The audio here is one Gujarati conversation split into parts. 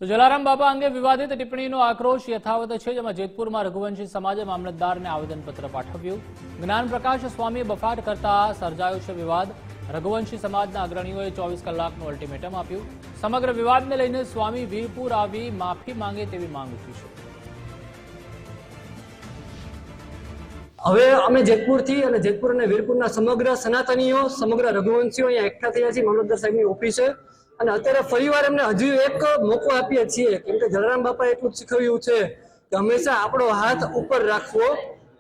તો જલારામ બાપા અંગે વિવાદિત ટિપ્પણીનો આક્રોશ યથાવત છે, જેમાં જેતપુરમાં રઘુવંશી સમાજે મામલતદારને આવેદનપત્ર પાઠવ્યું। જ્ઞાન પ્રકાશ સ્વામીએ બફાટ કરતા સર્જાયો છે વિવાદ। રઘુવંશી સમાજના અગ્રણીઓએ 24 કલાકનું અલ્ટિમેટમ આપ્યું। સમગ્ર વિવાદને લઈને સ્વામી વીરપુર આવી માફી માંગે તેવી માંગ ઉઠી છે। હવે અમે જેતપુરથી અને જેતપુર અને વીરપુરના સમગ્ર સનાતનીઓ, સમગ્ર રઘુવંશીઓ અહીંયા એકઠા થયા છીએ મામલતદાર સાહેબની ઓફિસે। અને અત્યારે ફરીવાર એમને હજુ એક મોકો આપીએ છીએ, કેમ કે જલારામ બાપાએ એટલું જ શીખવ્યું છે કે હંમેશા આપણો હાથ ઉપર રાખવો,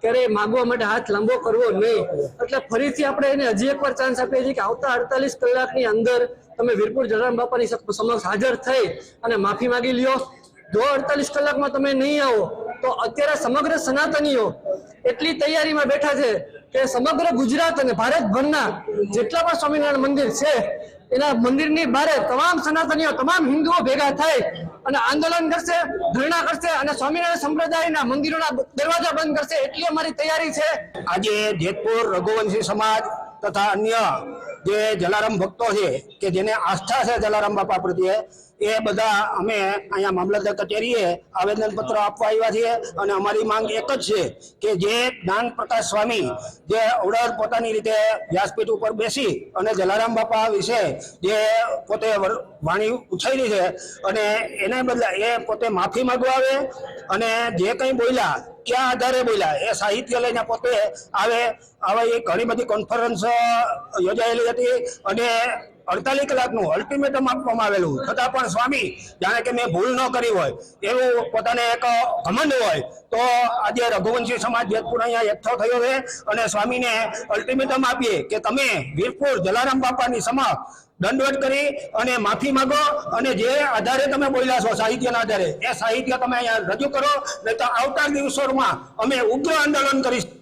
ક્યારેય માગવા માટે હાથ લાંબો કરવો નહીં। એટલે ફરીથી આપણે એને હજી એકવાર ચાન્સ આપીએ છીએ કે આવતા 48 કલાકની અંદર તમે વીરપુર જલારામ બાપાની સમક્ષ હાજર થઈ અને માફી માગી લ્યો। જો 48 કલાકમાં તમે નહીં આવો તો અત્યારે સમગ્ર સનાતનીઓ એટલી તૈયારીમાં બેઠા છે કે સમગ્ર ગુજરાત અને ભારતભરના જેટલા પણ સ્વામિનારાયણ મંદિર છે એના મંદિરની બહાર તમામ સનાતનીઓ, તમામ હિન્દુઓ ભેગા થાય અને આંદોલન કરશે, ધરણા કરશે અને સ્વામિનારાયણ સંપ્રદાયના મંદિરોના દરવાજા બંધ કરશે, એટલી અમારી તૈયારી છે। આજે જેતપુર રઘુવંશી સમાજ તથા અન્ય જે જલારામ ભક્તો છે કે જેને આસ્થા છે જલારામ બાપા પ્રત્યે, એ બધા અમે અહીંયા મામલતદાર કચેરીએ આવેદનપત્ર આપવા આવ્યા છીએ। અને અમારી માંગ એક જ છે કે જે જ્ઞાન પ્રકાશ સ્વામી જે અવડર પોતાની રીતે વ્યાસપીઠ ઉપર બેસી અને જલારામ બાપા વિશે જે પોતે વાણી ઉછારી છે અને એને બદલે એ પોતે માફી માંગવા આવે અને જે કંઈ બોલ્યા ક્યાં આધારે બોલ્યા એ સાહિત્ય લઈને પોતે આવે। એ ઘણી બધી કોન્ફરન્સ યોજાયેલી હતી અને 48 કલાકનું અલ્ટિમેટમ આપવામાં આવેલું, છતાં પણ સ્વામી જાણે કે મેં ભૂલ ન કરી હોય એવું પોતાને એક ઘમંડ હોય। તો આજે રઘુવંશી સમાજ જેતપુર અહીંયા એકઠો થયો છે અને સ્વામીને અલ્ટિમેટમ આપીએ કે તમે વીરપુર જલારામ બાપાની સમક્ષ દંડવત કરી અને માફી માંગો અને જે આધારે તમે બોલ્યા છો સાહિત્યના આધારે એ સાહિત્ય તમે અહીંયા રજૂ કરો, નહીં તો આવતા દિવસોમાં અમે ઉગ્ર આંદોલન કરીશું।